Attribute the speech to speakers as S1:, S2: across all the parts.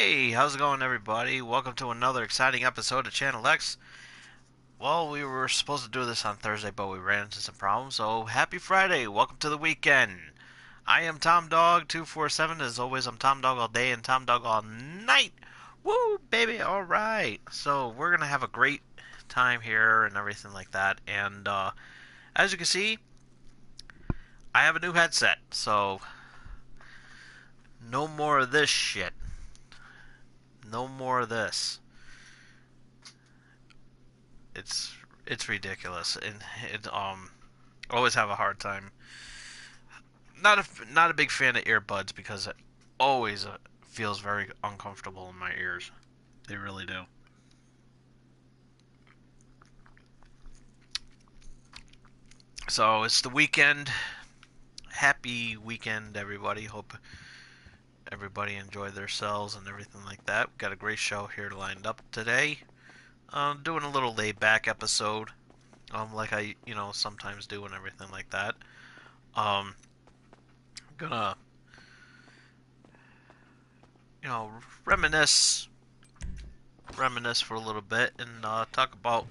S1: Hey, how's it going, everybody? Welcome to another exciting episode of Channel X. Well, we were supposed to do this on Thursday, but we ran into some problems, so happy Friday. Welcome to the weekend. I am Tom Dog 247. As always, I'm Tom Dog all day and Tom Dog all night. Woo, baby, alright. So, we're going to have a great time here and everything like that. And, as you can see, I have a new headset, so no more of this shit. No more of this. It's ridiculous, and it always have a hard time. Not a big fan of earbuds because it always feels very uncomfortable in my ears. They really do. So it's the weekend. Happy weekend, everybody. Hope everybody enjoyed themselves and everything like that. We've got a great show here lined up today. Doing a little laid back episode, like I sometimes do and everything like that. Um, gonna reminisce for a little bit and talk about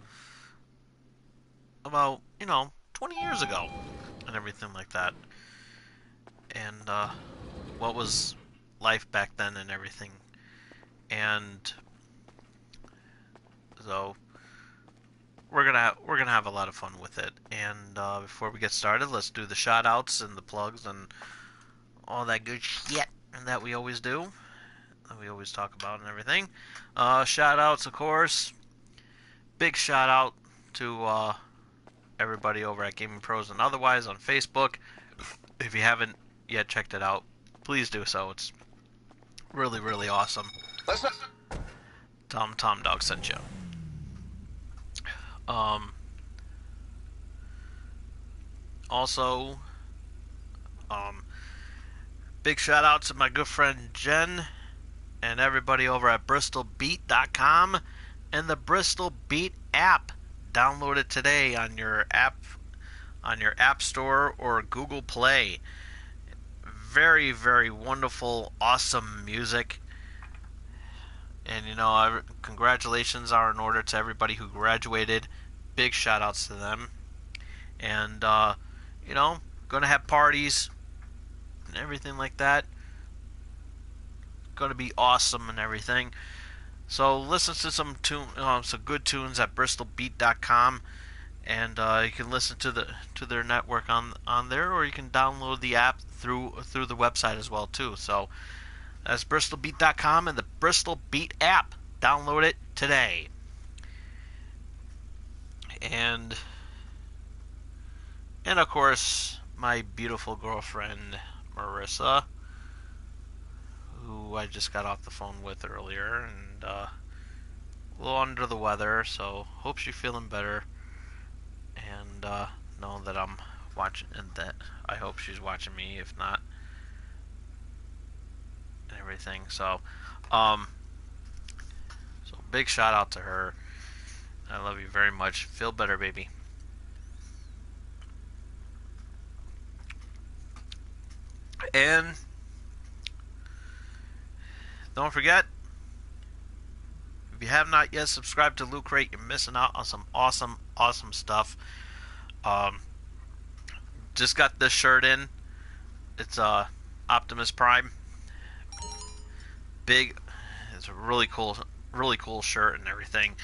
S1: 20 years ago and everything like that, and what was life back then and everything, and so we're gonna have a lot of fun with it. And before we get started, let's do the shout outs and the plugs and all that good shit that we always do, that we always talk about and everything. Shout outs, of course. Big shout out to everybody over at Gaming Pros and otherwise on Facebook. If you haven't yet checked it out, please do so. It's really, really awesome. Tom Dog sent you. Also, big shout out to my good friend Jen and everybody over at BristolBeat.com and the Bristol Beat app. Download it today on your app store or Google Play. Very, very wonderful, awesome music. And congratulations are in order to everybody who graduated. Big shout outs to them. And gonna have parties and everything like that. Gonna be awesome and everything. So listen to some good tunes at BristolBeat.com, and you can listen to their network on there, or you can download the app through the website as well too. So that's BristolBeat.com and the Bristol Beat app. Download it today. And of course, my beautiful girlfriend Marissa, who I just got off the phone with earlier, and a little under the weather, so hope she's feeling better, and know that I'm watching, and that I hope she's watching me, if not, and everything. So big shout out to her. I love you very much. Feel better, baby. And don't forget, if you have not yet subscribed to Loot Crate, you're missing out on some awesome, awesome stuff. Just got this shirt in. It's Optimus Prime. Big. It's a really cool shirt and everything.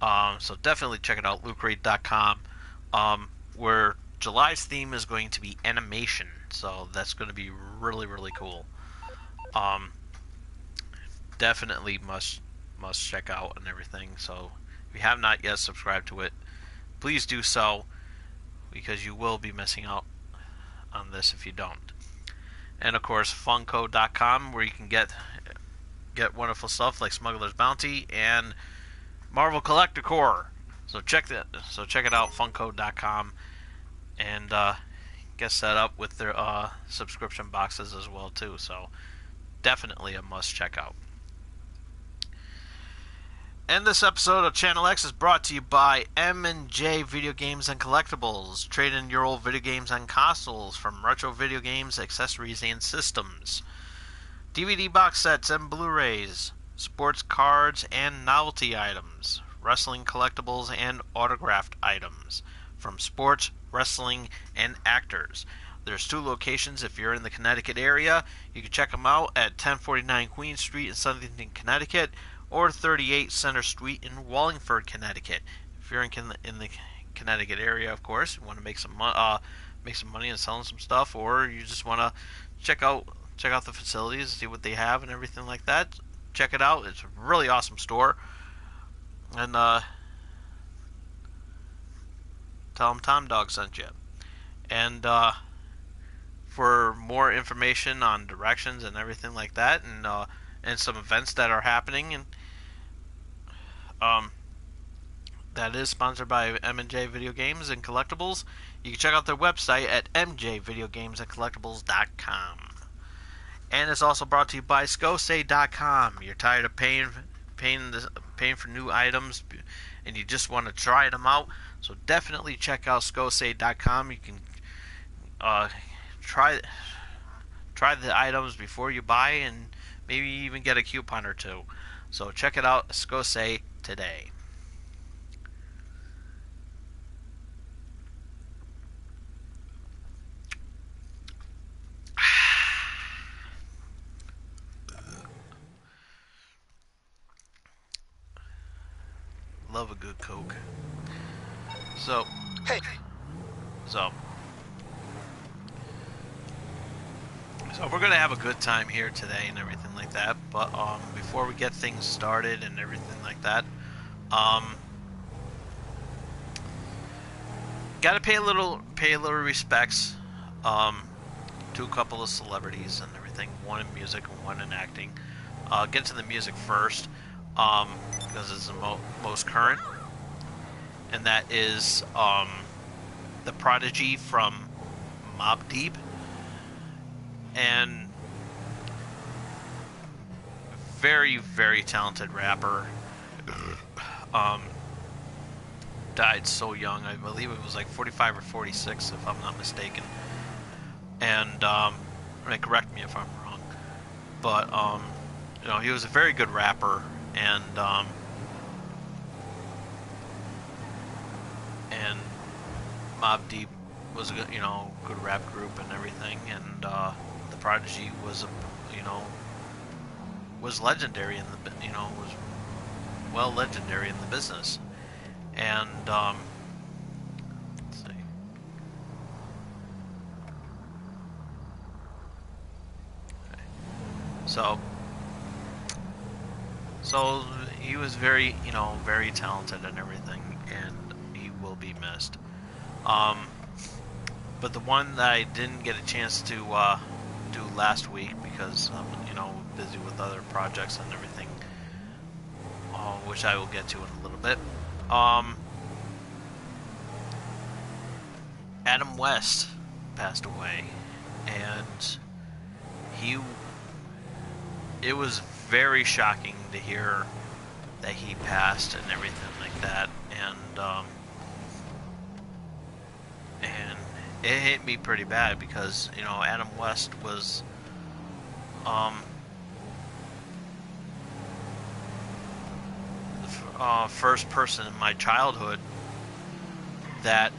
S1: So definitely check it out, lootcrate.com. Where July's theme is going to be animation, so that's going to be really, really cool. Definitely must check out and everything. So if you have not yet subscribed to it, please do so, because you will be missing out on this if you don't. And of course, funko.com, where you can get wonderful stuff like Smuggler's Bounty and Marvel Collector Core. So check it out, funko.com, and get set up with their subscription boxes as well too. So definitely a must check out. And this episode of Channel X is brought to you by M&J Video Games and Collectibles. Trade in your old video games and consoles from retro video games, accessories, and systems. DVD box sets and Blu-rays, sports cards and novelty items, wrestling collectibles and autographed items from sports, wrestling, and actors. There's 2 locations if you're in the Connecticut area. You can check them out at 1049 Queen Street in Southington, Connecticut, or 38 Center Street in Wallingford, Connecticut. If you're in the Connecticut area, of course, you want to make some money and selling some stuff, or you just want to check out the facilities, see what they have and everything like that. Check it out. It's a really awesome store. And tell them Tom Dog sent you. And for more information on directions and everything like that, and some events that are happening, and that is sponsored by M&J Video Games and Collectibles. You can check out their website at mjvideogamesandcollectibles.com. And it's also brought to you by Scosay.com. You're tired of paying for new items, and you just want to try them out, so definitely check out Scosay.com. You can try the items before you buy, and maybe even get a coupon or 2. So check it out, Scosay, today. Love a good Coke. So we're gonna have a good time here today and everything like that. But before we get things started and everything like that, gotta pay a little respects to a couple of celebrities and everything. One in music and one in acting. Get to the music first, because it's the most current, and that is the Prodigy from Mobb Deep. And very, very talented rapper. Died so young. I believe it was like 45 or 46, if I'm not mistaken. And correct me if I'm wrong. But he was a very good rapper, and Mobb Deep was a good, good rap group and everything, and the Prodigy was was legendary in the was well legendary in the business. And let's see. Okay. So he was very very talented and everything, and he will be missed. But the one that I didn't get a chance to do last week because I'm busy with other projects and everything, which I will get to in a little bit. Adam West passed away, and it was very shocking to hear that he passed and everything like that, and it hit me pretty bad because Adam West was the first person in my childhood that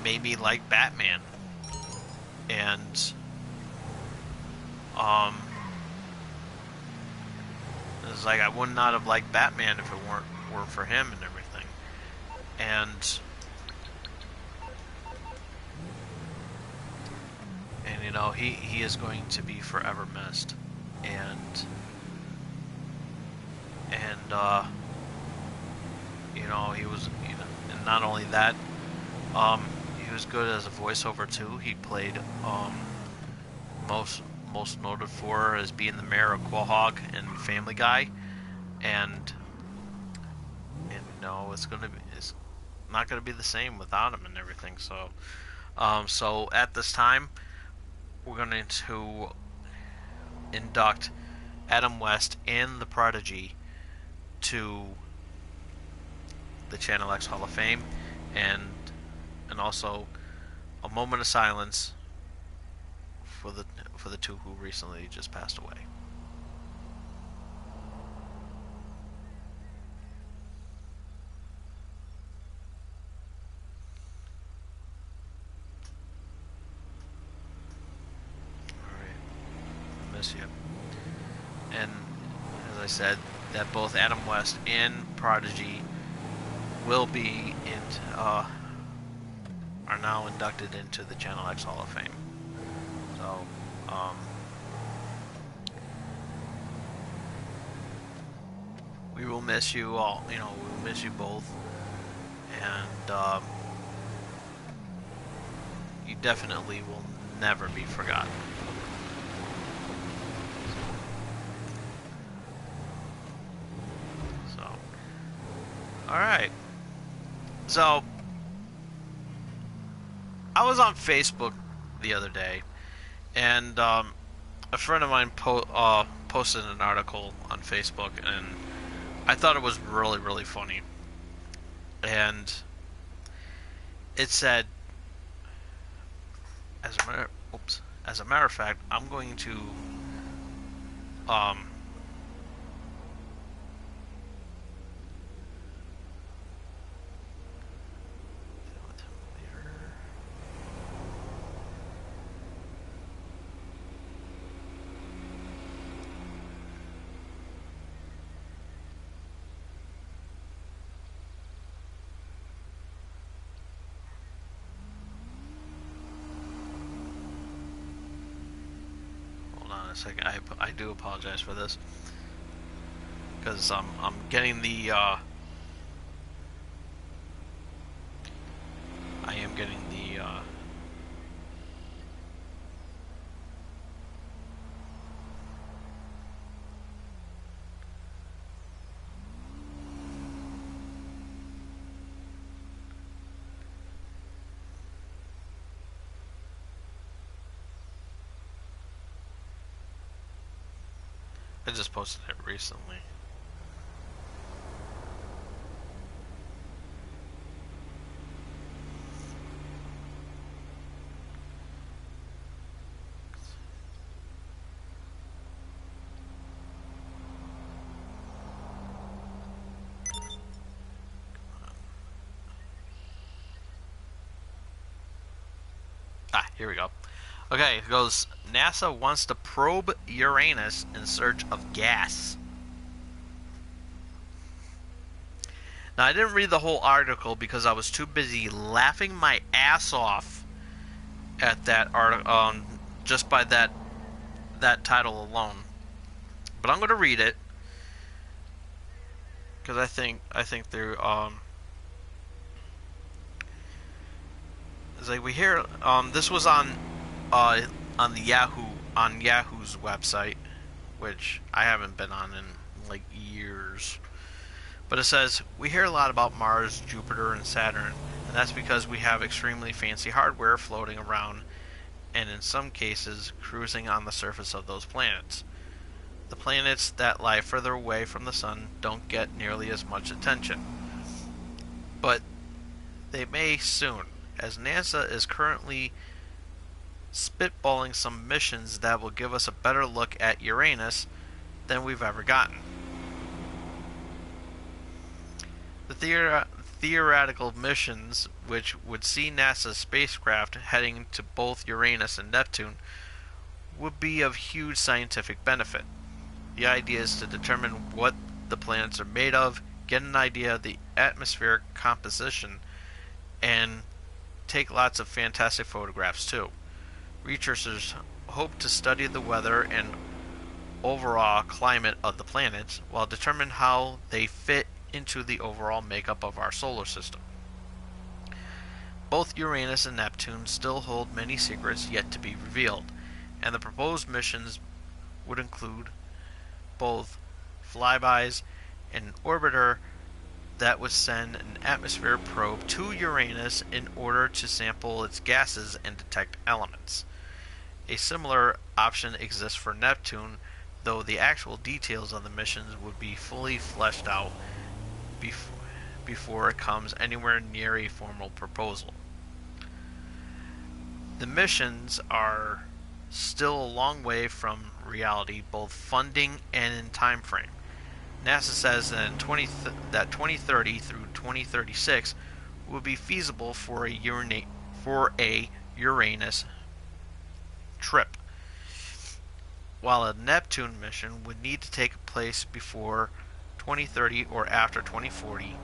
S1: made me like Batman, and it's like I would not have liked Batman if it weren't for him and everything. And he is going to be forever missed. And he was, and not only that, he was good as a voiceover too. He played most noted for as being the mayor of Quahog in Family Guy, and it's not gonna be the same without him and everything. So so at this time we're going to induct Adam West and the Prodigy to the Channel X Hall of Fame, and also a moment of silence for the two who recently just passed away. All right, I miss you. And as I said, that both Adam West and Prodigy will be are now inducted into the Channel X Hall of Fame. So, we will miss you all. We will miss you both, and you definitely will never be forgotten. So, all right. So, I was on Facebook the other day, and a friend of mine posted an article on Facebook, and I thought it was really, really funny. And it said, as a matter of fact, I'm going to a second. I do apologize for this, because I'm getting the I am getting the I just posted it recently. Here we go. Okay, it goes, NASA wants to probe Uranus in search of gas. Now, I didn't read the whole article because I was too busy laughing my ass off at that article, just by that title alone. But I'm going to read it because I think they're it's like we hear this was on the Yahoo's website, which I haven't been on in like years. But it says, we hear a lot about Mars, Jupiter, and Saturn, and that's because we have extremely fancy hardware floating around, and in some cases cruising on the surface of those planets. The planets that lie further away from the sun don't get nearly as much attention, but they may soon, as NASA is currently spitballing some missions that will give us a better look at Uranus than we've ever gotten. The theoretical missions, which would see NASA's spacecraft heading to both Uranus and Neptune, would be of huge scientific benefit. The idea is to determine what the planets are made of, get an idea of the atmospheric composition, and take lots of fantastic photographs too. Researchers hope to study the weather and overall climate of the planets while determine how they fit into the overall makeup of our solar system. Both Uranus and Neptune still hold many secrets yet to be revealed, and the proposed missions would include both flybys and an orbiter that would send an atmosphere probe to Uranus in order to sample its gases and detect elements. A similar option exists for Neptune, though the actual details of the missions would be fully fleshed out before it comes anywhere near a formal proposal. the missions are still a long way from reality, both funding and in time frame. NASA says that 2030 through 2036 will be feasible for a Uranus trip, while a Neptune mission would need to take place before 2030 or after 2040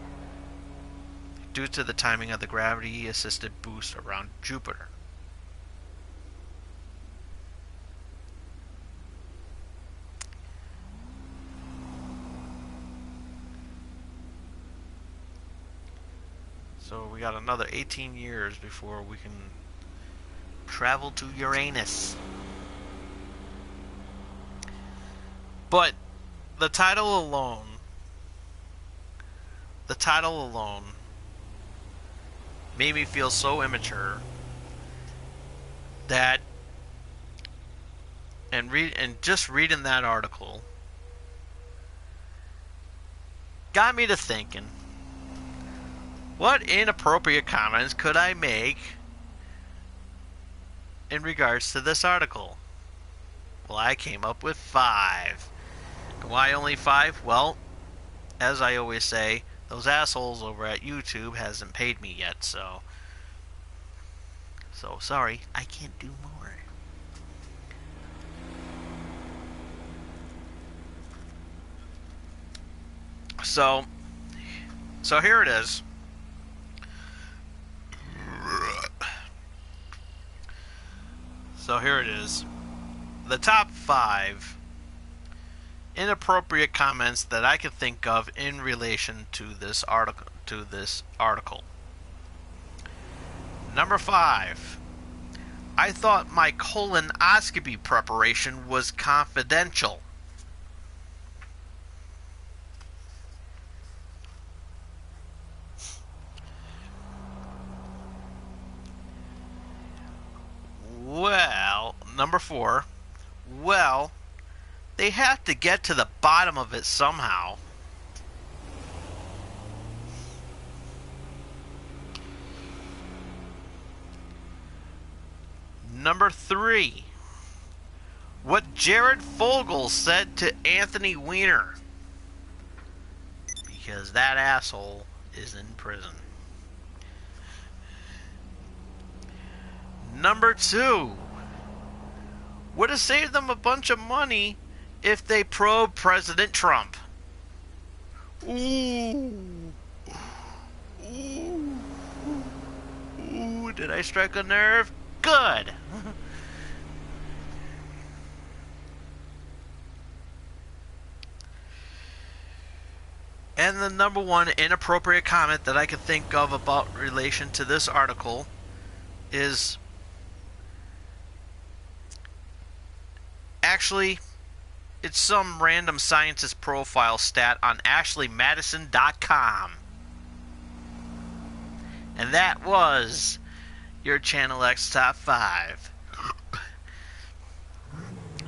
S1: due to the timing of the gravity-assisted boost around Jupiter. So we got another 18 years before we can travel to Uranus. But the title alone made me feel so immature that and just reading that article got me to thinking, what inappropriate comments could I make in regards to this article? Well, I came up with 5. Why only 5? Well, as I always say, those assholes over at YouTube hasn't paid me yet, so sorry, I can't do more. So here it is. So here it is. The top 5 inappropriate comments that I can think of in relation to this article. Number 5. I thought my colonoscopy preparation was confidential. Well, number 4. Well, they have to get to the bottom of it somehow. Number 3. What Jared Fogle said to Anthony Weiner. Because that asshole is in prison. Number 2. Would have saved them a bunch of money if they probe President Trump. Ooh. Ooh. Ooh. Did I strike a nerve? Good. And the number 1 inappropriate comment that I can think of about relation to this article is actually, it's some random scientist profile stat on AshleyMadison.com. And that was your Channel X Top 5.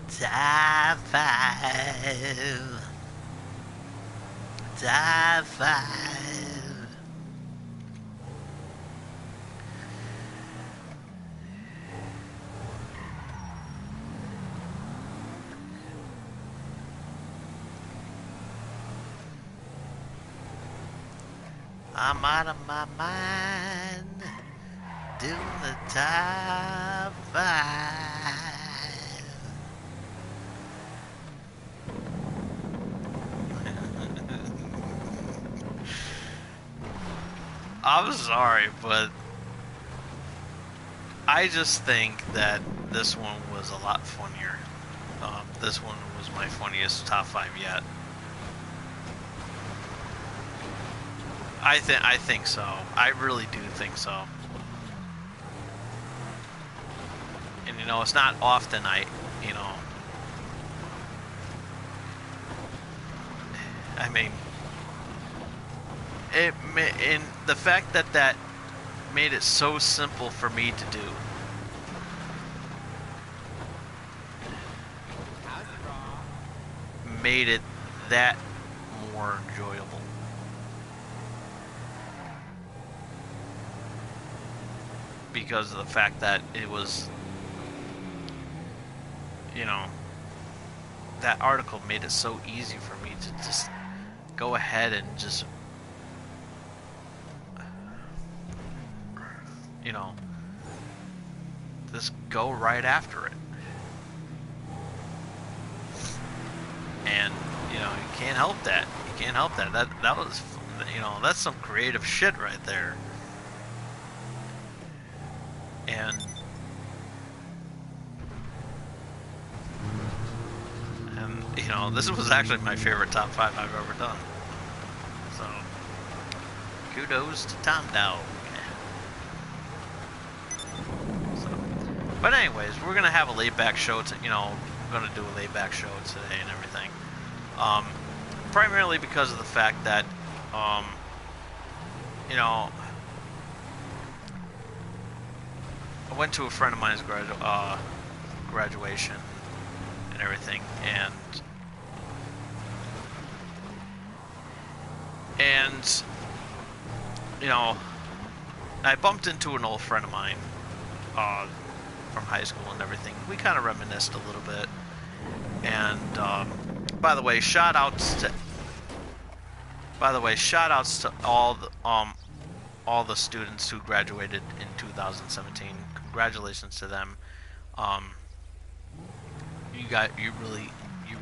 S1: Top 5. Top 5. I'm out of my mind, doing the top 5. I'm sorry, but I just think that this one was a lot funnier. This one was my funniest top 5 yet. I think so. I really do think so. And you know, it's not often I mean, and the fact that made it so simple for me to do. Made it that more enjoyable. because of the fact that it was, you know, that article made it so easy for me to just go ahead and just, you know, just go right after it. And, you know, you can't help that. You can't help that. That was, you know, that's some creative shit right there. And you know, this was actually my favorite top 5 I've ever done. So, kudos to Tom Dog. So, but anyways, we're gonna have a laid-back show. You know, we're gonna do a laid-back show today and everything. Primarily because of the fact that, you know, I went to a friend of mine's graduation and everything, and you know, I bumped into an old friend of mine from high school and everything. We kind of reminisced a little bit, and by the way, shout outs to all the students who graduated in 2017. Congratulations to them. You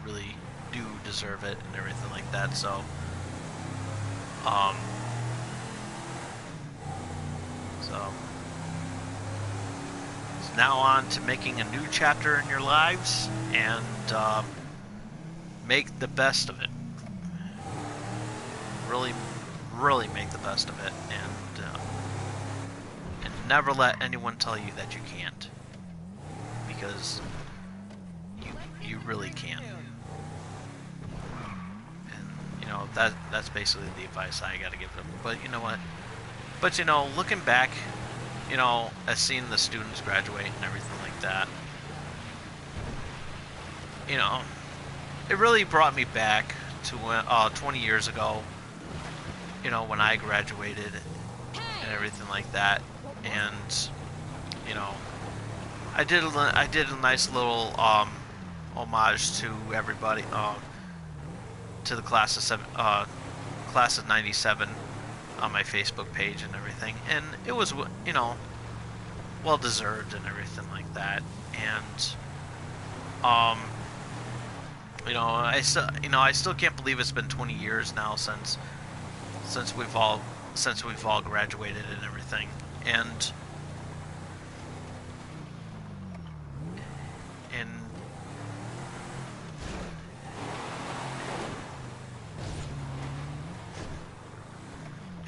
S1: really do deserve it and everything like that. So, so now on to making a new chapter in your lives, and make the best of it. Really make the best of it, and never let anyone tell you that you can't, because you really can. And you know, that's basically the advice I gotta give them. But you know what? But you know, looking back, you know, as seeing the students graduate and everything like that, you know, it really brought me back to when 20 years ago. You know, when I graduated and everything like that, and you know, I did a nice little homage to everybody, to the class of '97 on my Facebook page and everything, and it was, you know, well deserved and everything like that. And you know, I still can't believe it's been 20 years now since we've all graduated and everything. And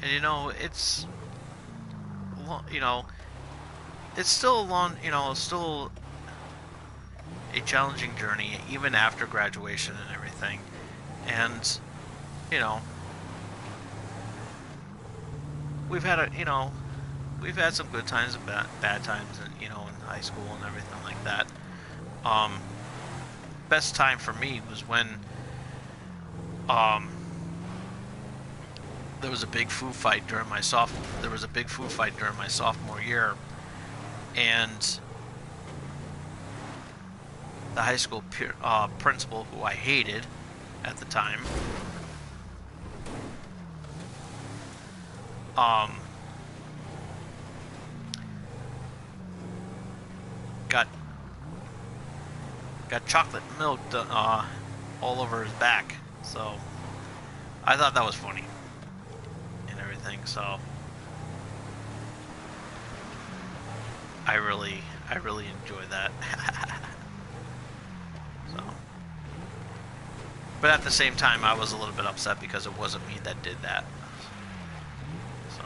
S1: you know, it's, you know, it's still a long, you know, still a challenging journey even after graduation and everything. And you know, we've had some good times and bad times, and you know, in high school and everything like that. Best time for me was when there was a big food fight during my sophomore year, and the high school principal, who I hated at the time, got chocolate milk all over his back. So I thought that was funny and everything. So I really enjoyed that. So, but at the same time, I was a little bit upset because it wasn't me that did that. So,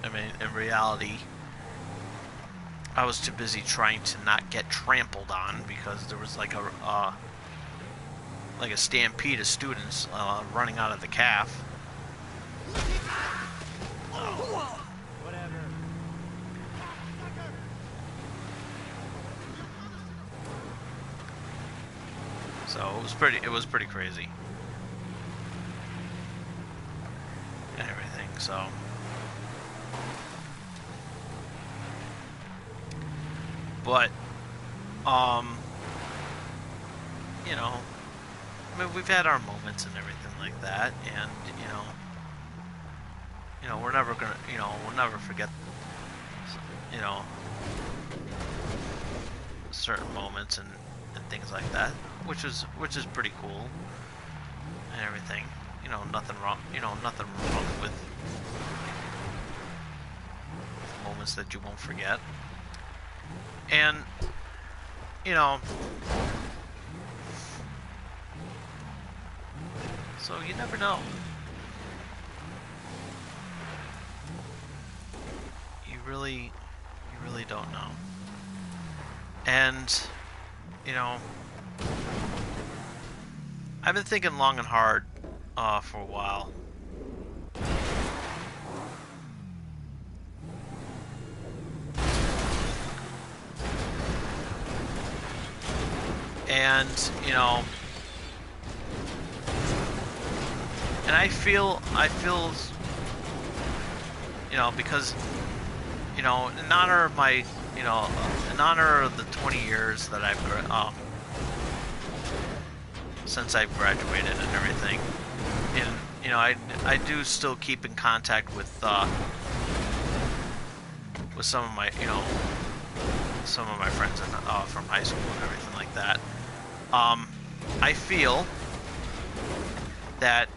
S1: I mean, in reality, I was too busy trying to not get trampled on because there was like a stampede of students running out of the calf. So it was pretty crazy and everything. So, but you know, I mean, we've had our moments and everything like that, and we're never gonna, we'll never forget, you know, certain moments and things like that, which is pretty cool and everything. Nothing wrong. Nothing wrong with moments that you won't forget. And so you never know. You really don't know. And I've been thinking long and hard for a while. And and I feel because in honor of my in honor of the 20 years that I've since I've graduated and everything, and I do still keep in contact with some of my friends from high school and everything like that. I feel that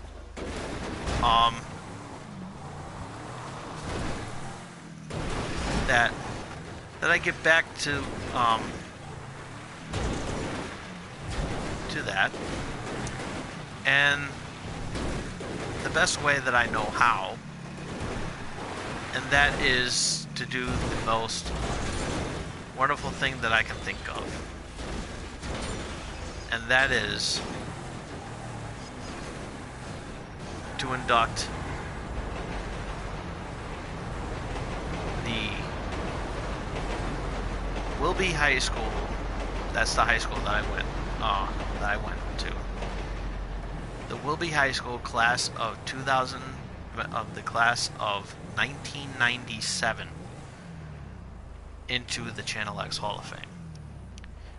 S1: that I get back to that, and the best way that I know how, and that is to do the most wonderful thing that I can think of, and that is to induct the Wilby High School. That's the high school that I went to. The Wilby High School class of 2000, of the class of 1997, into the Channel X Hall of Fame.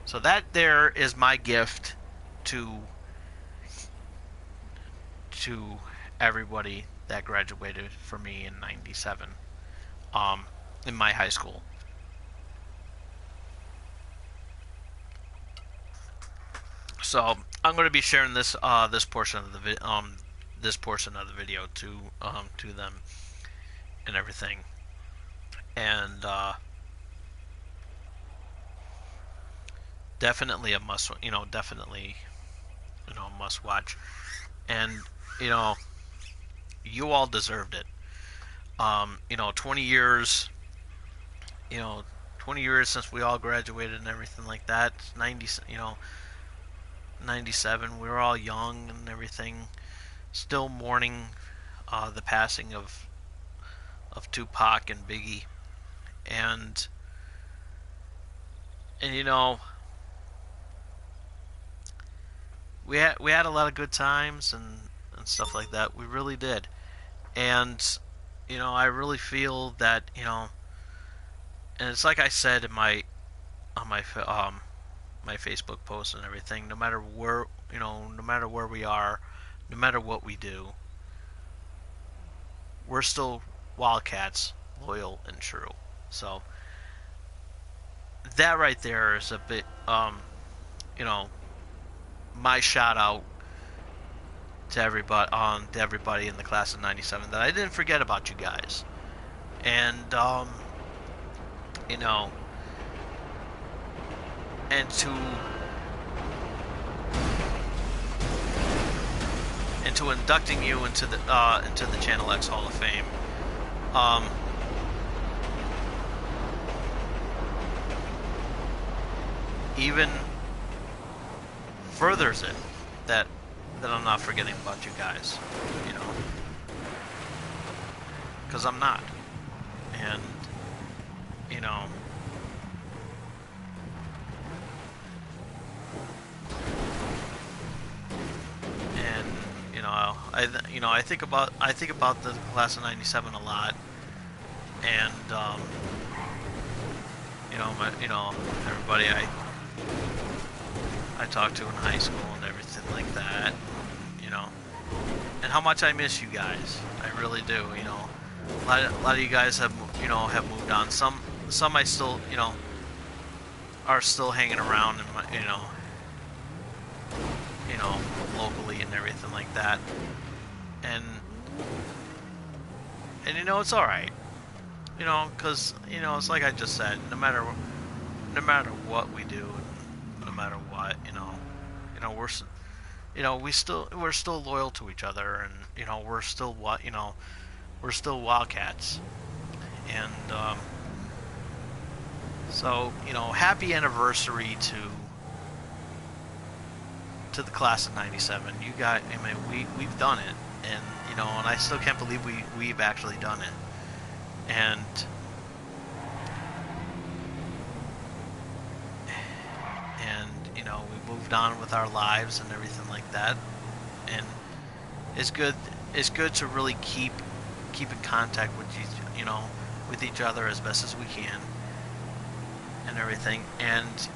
S1: So that there is my gift to everybody that graduated from me in 97 in my high school. So I'm going to be sharing this this portion of the video to them and everything, and definitely a must must watch, and you all deserved it. 20 years 20 years since we all graduated and everything like that. 97, we were all young and everything, still mourning the passing of Tupac and Biggie, and we had a lot of good times and stuff like that. We really did. And I really feel that and it's like I said in my my Facebook post and everything, no matter where we are, no matter what we do, we're still Wildcats, loyal and true. So that right there is a bit my shout out to everybody in the class of 97, that I didn't forget about you guys. And and to inducting you into the Channel X Hall of Fame. Even furthers it that I'm not forgetting about you guys, because I'm not. And I think about the class of '97 a lot, and everybody I talked to in high school and everything like that, you know, and how much I miss you guys. I really do. A lot of you guys have moved on. Some I still are still hanging around in my, locally and everything like that. And it's all right. Because it's like I just said, no matter what we do, no matter what, we're still loyal to each other, and we're still Wildcats. And so happy anniversary to the class of '97. You got, I mean, we've done it, and and I still can't believe we've actually done it. And we moved on with our lives and everything like that. And it's good to really keep in contact with with each other as best as we can and everything. And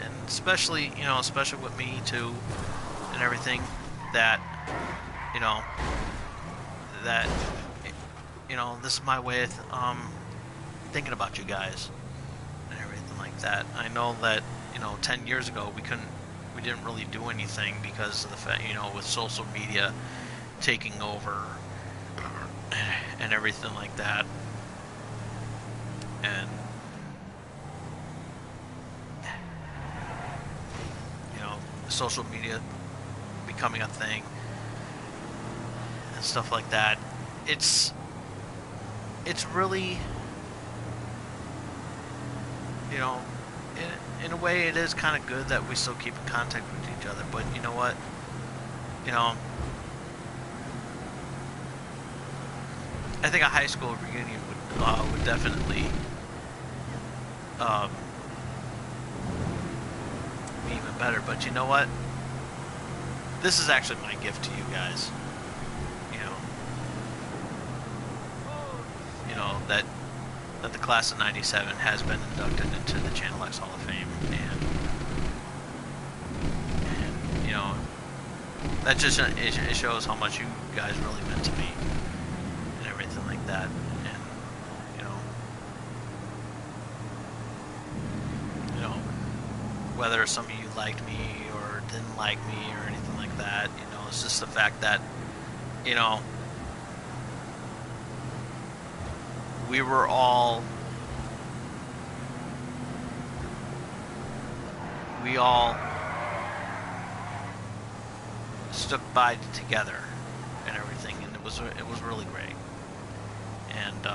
S1: and especially with me too and everything, that that this is my way of thinking about you guys and everything like that. I know that 10 years ago we didn't really do anything because of the fact, with social media taking over and everything like that. And social media becoming a thing and stuff like that. It's really, in a way, it is kind of good that we still keep in contact with each other. But you know what? I think a high school reunion would definitely be even better. But you know what? This is actually my gift to you guys. That the class of '97 has been inducted into the Channel X Hall of Fame, and that just it shows how much you guys really meant to me and everything like that. And whether some of you liked me or didn't like me or anything like that, it's just the fact that we were all stuck by together and everything, and it was really great. And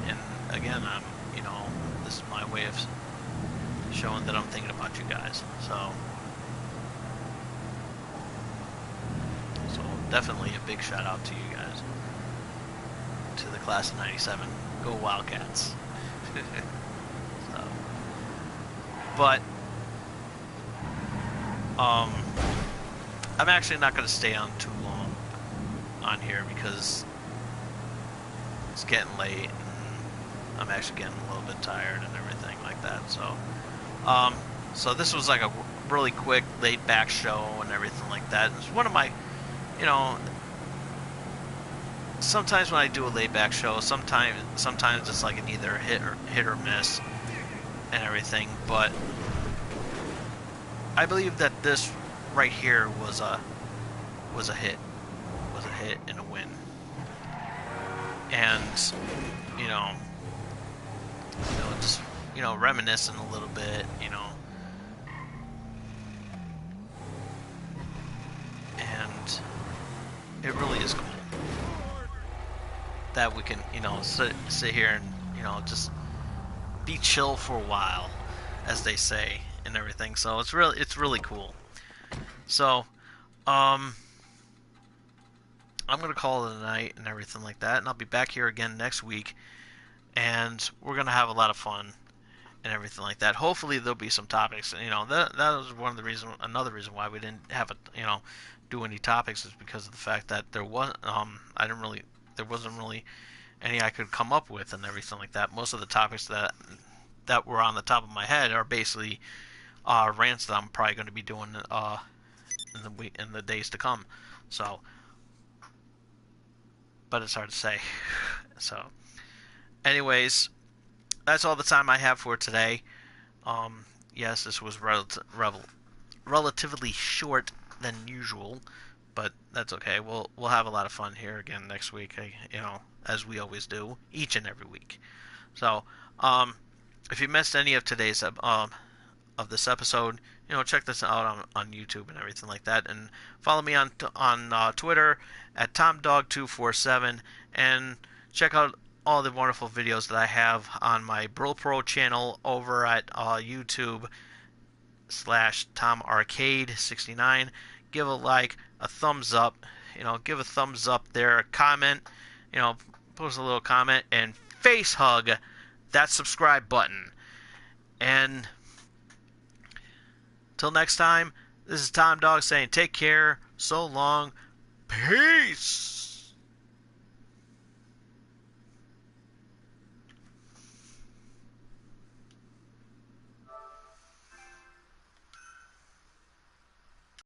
S1: and again, I'm this is my way of showing that I'm thinking about you guys. So definitely a big shout out to you guys, to the class of '97. Go Wildcats. So, but I'm actually not going to stay on too long on here because it's getting late and I'm actually getting a little bit tired and everything like that. So so this was like a really quick laid back show and everything like that. It's one of my, sometimes when I do a laid back show, sometimes it's like an either hit or miss and everything, but I believe that this right here was a hit and a win. And just reminiscing a little bit, and it really is cool that we can sit here and just be chill for a while, as they say, and everything. So it's really cool. So I'm gonna call it a night and everything like that, and I'll be back here again next week, and we're gonna have a lot of fun and everything like that. Hopefully there'll be some topics. You know, that was another reason why we didn't have do any topics, is because of the fact that there wasn't there wasn't really any I could come up with and everything like that. Most of the topics that were on the top of my head are basically rants that I'm probably going to be doing in the days to come. So, but it's hard to say. So, anyways, that's all the time I have for today. Yes, this was relatively short than usual, but that's okay. We'll have a lot of fun here again next week. As we always do each and every week. So, if you missed any of today's of this episode, check this out on YouTube and everything like that, and follow me on Twitter at TomDog247, and check out all the wonderful videos that I have on my Bro Pro channel over at YouTube /TomArcade69. Give a like, a thumbs up, give a thumbs up there, comment, post a little comment, and face hug that subscribe button. And till next time, this is Tom Dog saying take care, so long, peace.